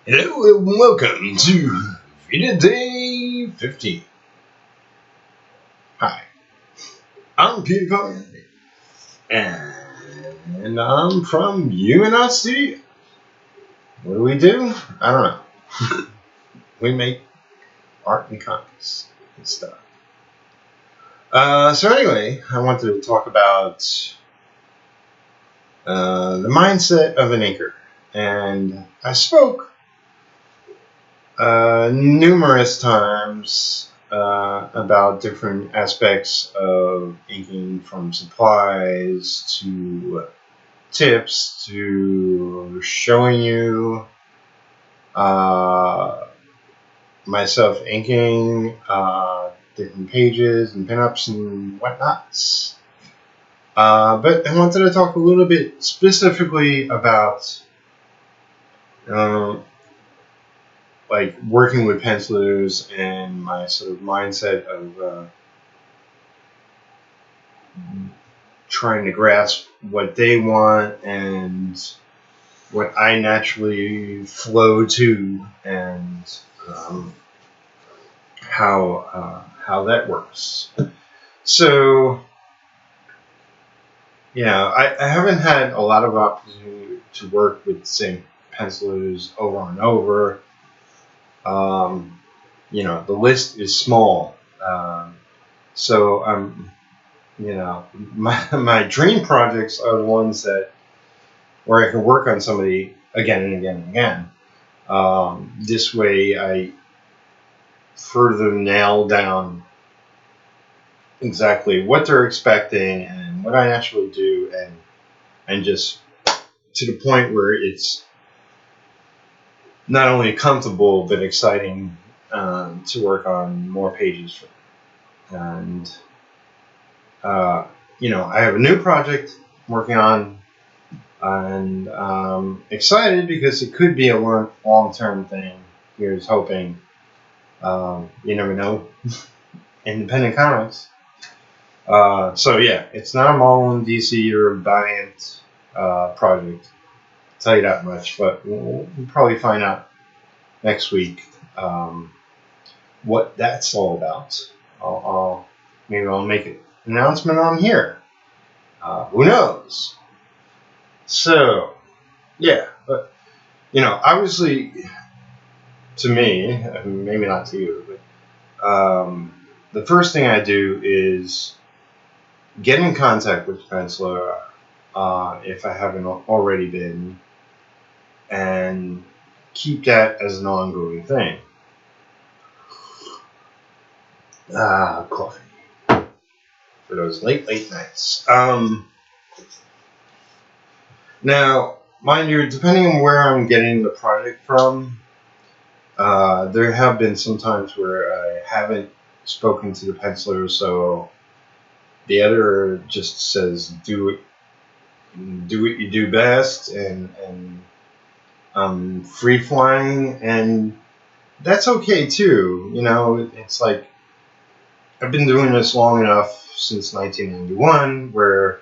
Hello and welcome to VEDA Day 15. Hi, I'm Peter Palmiotti, and I'm from UNR Studio. What do? I don't know. We make art and comics and stuff. So anyway, I wanted to talk about the mindset of an inker. And I spoke numerous times about different aspects of inking, from supplies to tips to showing you myself inking different pages and pinups and whatnots. But I wanted to talk a little bit specifically about like working with pencilers and my sort of mindset of trying to grasp what they want and what I naturally flow to, and how that works. So, yeah, I haven't had a lot of opportunity to work with the same pencilers over and over. The list is small, so I'm, my dream projects are the ones where I can work on somebody again and again and again. This way, I further nail down exactly what they're expecting and what I actually do, and just to the point where it's not only comfortable but exciting to work on more pages for. And I have a new project I'm working on, and excited because it could be a long-term thing. Here's hoping. You never know. Independent comics. So yeah, it's not a Marvel, DC, or Valiant project. I'll tell you that much. But we'll probably find out next week what that's all about. Maybe I'll make an announcement on here. Who knows? So, yeah, but obviously, to me, maybe not to you, but the first thing I do is get in contact with the penciler if I haven't already been, and keep that as an ongoing thing. Coffee for those late nights. Now, mind you, depending on where I'm getting the project from, there have been some times where I haven't spoken to the penciler, so the editor just says, do what you do best, and I'm free flying, and that's okay too. It's like I've been doing this long enough, since 1991, where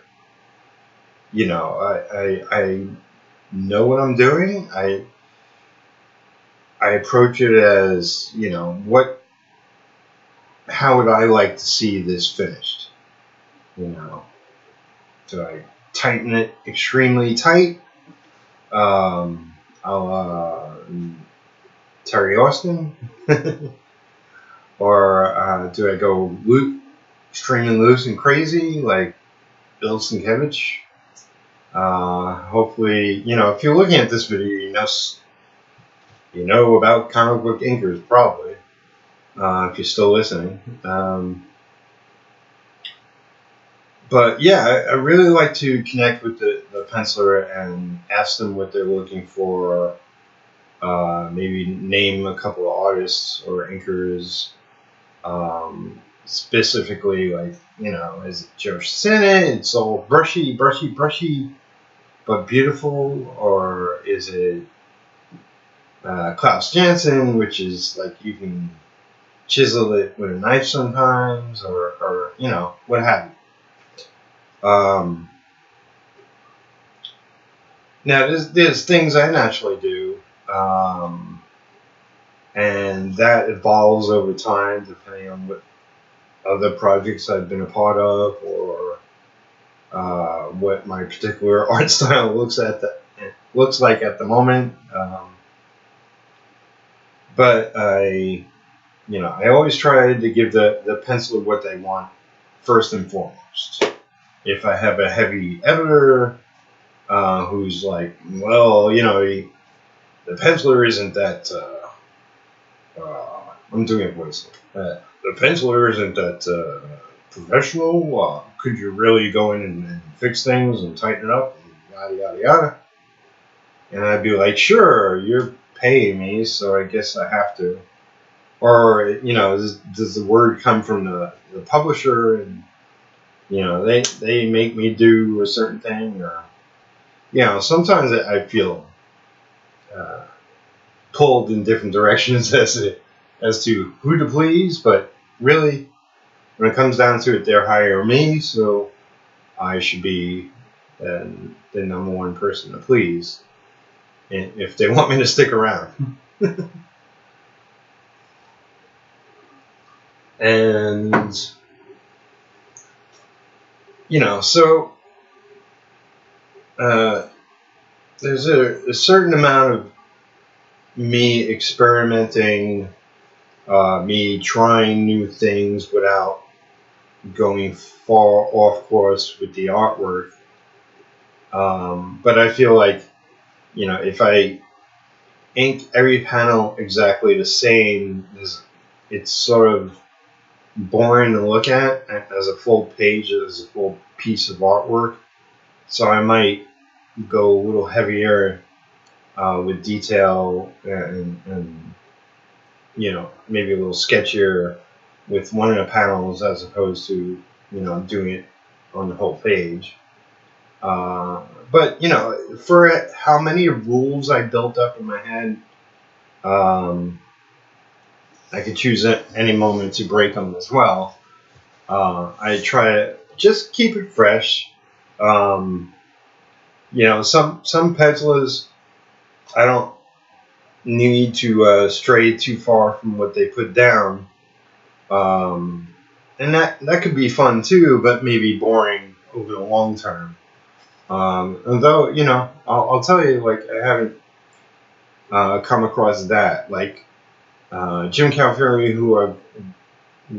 I know what I'm doing. I approach it as, how would I like to see this finished? Do I tighten it extremely tight? Terry Austin? Or do I go extremely loose and crazy like Bill Sienkiewicz? Hopefully, if you're looking at this video, you know about comic book inkers, probably, if you're still listening. But yeah, I really like to connect with the penciler and ask them what they're looking for. Maybe name a couple of artists or inkers. Specifically, like, is it Joe Sinnott? It's all brushy, but beautiful. Or is it Klaus Janson, which is like you can chisel it with a knife sometimes, or what have you. Now, there's things I naturally do. and that evolves over time depending on what other projects I've been a part of, or what my particular art style looks like at the moment. But I always try to give the penciler what they want first and foremost. If I have a heavy editor who's like, well, the penciler isn't that. I'm doing a voice. The penciler isn't that professional. Could you really go in and fix things and tighten it up and yada yada yada? And I'd be like, sure, you're paying me, so I guess I have to. Or does the word come from the publisher, and they make me do a certain thing, or sometimes I feel pulled in different directions as to who to please, but really, when it comes down to it, they're hiring me, so I should be the number one person to please, and if they want me to stick around. And so there's a certain amount of me experimenting, me trying new things without going far off course with the artwork. But I feel like, if I ink every panel exactly the same, it's sort of boring to look at as a full page, as a full piece of artwork. So I might go a little heavier with detail, and maybe a little sketchier with one of the panels as opposed to doing it on the whole page. But for how many rules I built up in my head, I could choose at any moment to break them as well. I try to just keep it fresh. Some pencilers, I don't need to stray too far from what they put down, and that could be fun too, but maybe boring over the long term. Although I'll tell you, like, I haven't come across that. Like Jim Calferi, who I've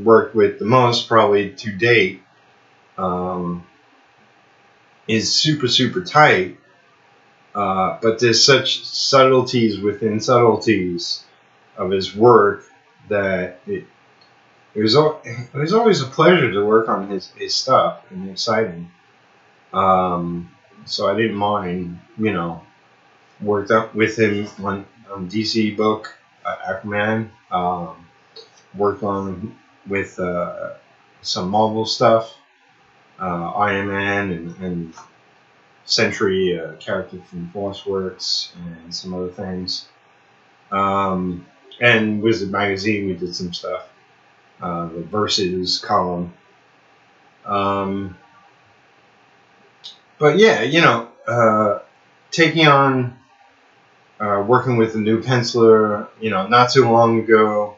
worked with the most probably to date, is super, super tight. But there's such subtleties within subtleties of his work that it was always a pleasure to work on his stuff, and exciting. So I didn't mind, worked up with him on DC book, Aquaman. Worked on with some Marvel stuff, Iron Man and Sentry, character from Forceworks, and some other things. And Wizard Magazine, we did some stuff. The Versus column. But yeah, taking on working with a new penciler, not too long ago,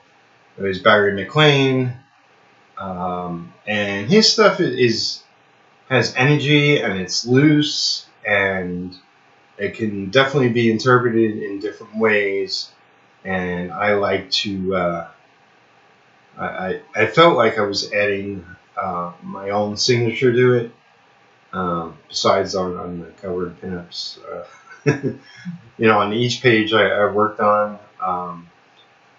it was Barry McLean, and his stuff has energy, and it's loose, and it can definitely be interpreted in different ways. And I like to. I felt like I was adding my own signature to it. Besides on the cover and pinups, on each page I worked on.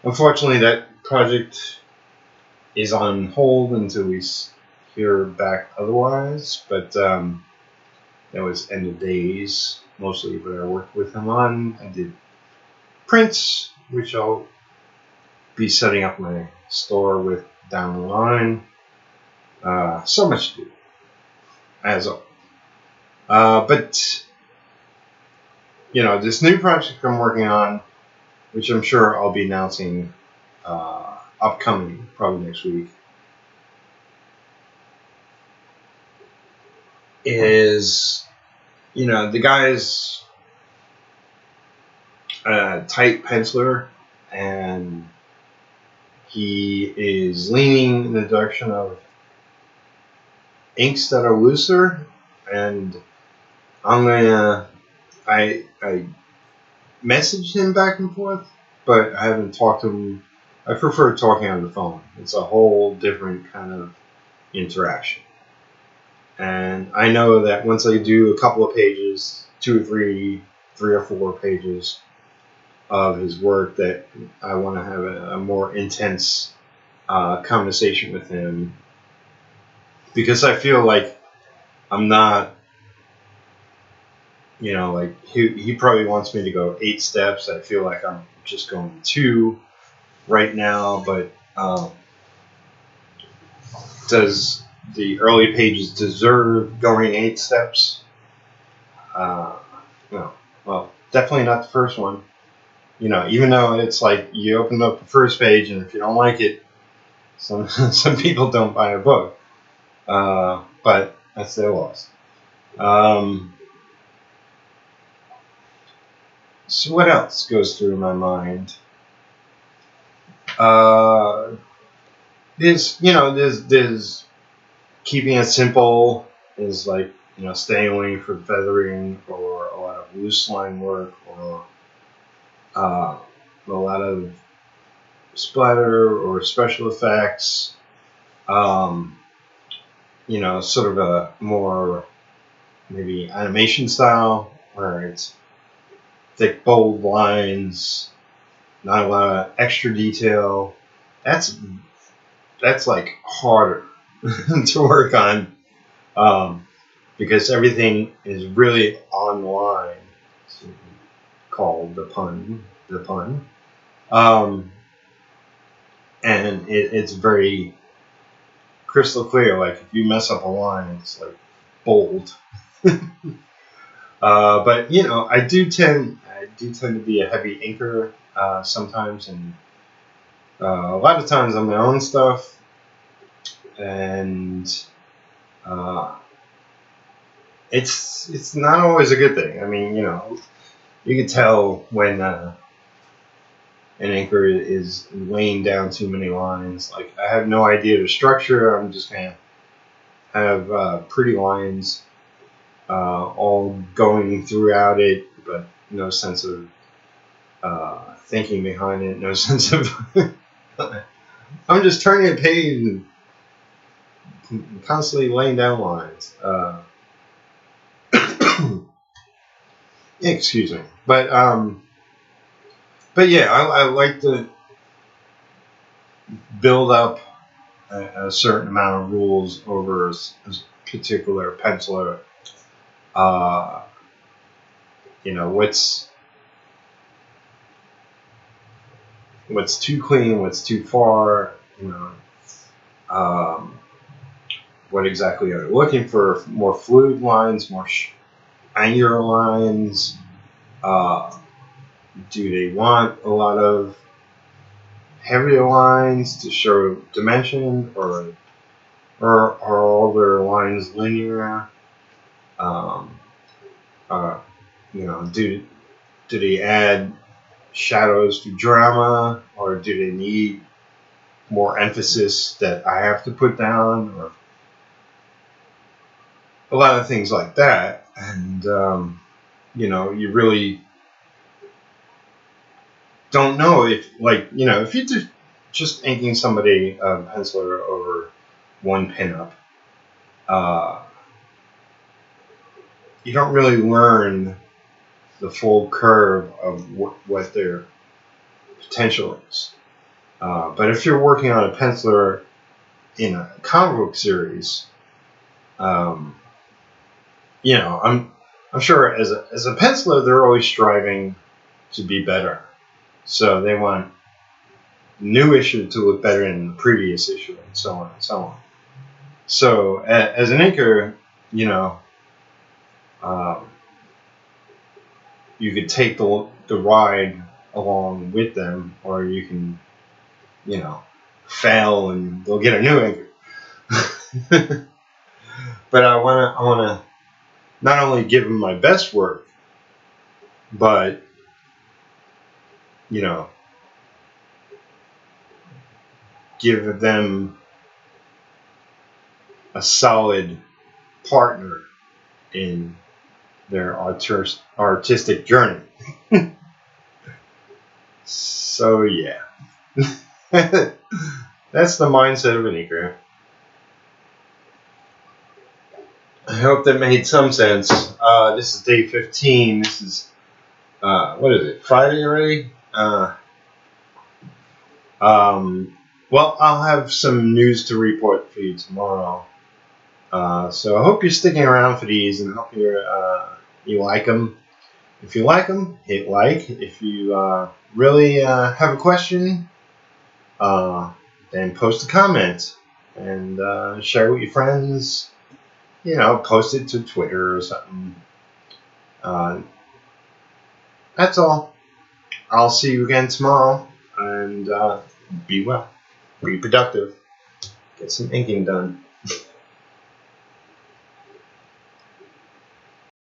Unfortunately, that project is on hold until we hear back otherwise. But that was End of Days, mostly what I worked with him on. I did prints, which I'll be setting up my store with down the line. So much to do, as always. But this new project I'm working on, which I'm sure I'll be announcing upcoming, probably next week, is the guy's tight penciler, and he is leaning in the direction of inks that are looser, and I messaged him back and forth, but I haven't talked to him. I prefer talking on the phone. It's a whole different kind of interaction. And I know that once I do a couple of pages, 2 or 3 or 4 pages of his work, that I want to have a more intense conversation with him, because I feel like I'm not, like he probably wants me to go 8 steps. I feel like I'm just going 2 right now, but does the early pages deserve going 8 steps? No. Well, definitely not the first one. Even though it's like you open up the first page, and if you don't like it, some people don't buy a book. But that's their loss. So what else goes through my mind? There's keeping it simple, is like, staying away from feathering or a lot of loose line work, or a lot of splatter or special effects. Sort of a more maybe animation style, where it's thick, bold lines, not a lot of extra detail. That's like harder to work on, because everything is really on the line. It's called the pun. And it's very crystal clear. Like, if you mess up a line, it's like bold. But I do tend to be a heavy inker sometimes, and a lot of times on my own stuff, and it's not always a good thing. I mean, you can tell when an inker is laying down too many lines. Like, I have no idea the structure. I'm just gonna have pretty lines all going throughout it, but no sense of thinking behind it. No sense of I'm just turning a page and constantly laying down lines. Excuse me, but yeah, I like to build up a certain amount of rules over a particular penciler. What's too clean, what's too far, what exactly are they looking for? More fluid lines, more angular lines. Do they want a lot of heavier lines to show dimension, or are all their lines linear? Do they add shadows to drama, or do they need more emphasis that I have to put down, or a lot of things like that? And you really don't know if, like, if you're just inking somebody a penciler over one pinup, you don't really learn the full curve of what their potential is. But if you're working on a penciler in a comic book series, I'm sure as a penciler, they're always striving to be better. So they want new issue to look better than the previous issue, and so on and so on. So as an inker, you could take the ride along with them, or you can, fail and they'll get a new inker. But I wanna not only give them my best work, but give them a solid partner in their artistic journey. So yeah, that's the mindset of an eager. I hope that made some sense. This is day 15. This is what is it? Friday already? Well, I'll have some news to report for you tomorrow. So I hope you're sticking around for these, and hope you like them. If you like them, hit like. If you really have a question, then post a comment and share with your friends. Post it to Twitter or something. That's all. I'll see you again tomorrow, and be well. Be productive. Get some inking done.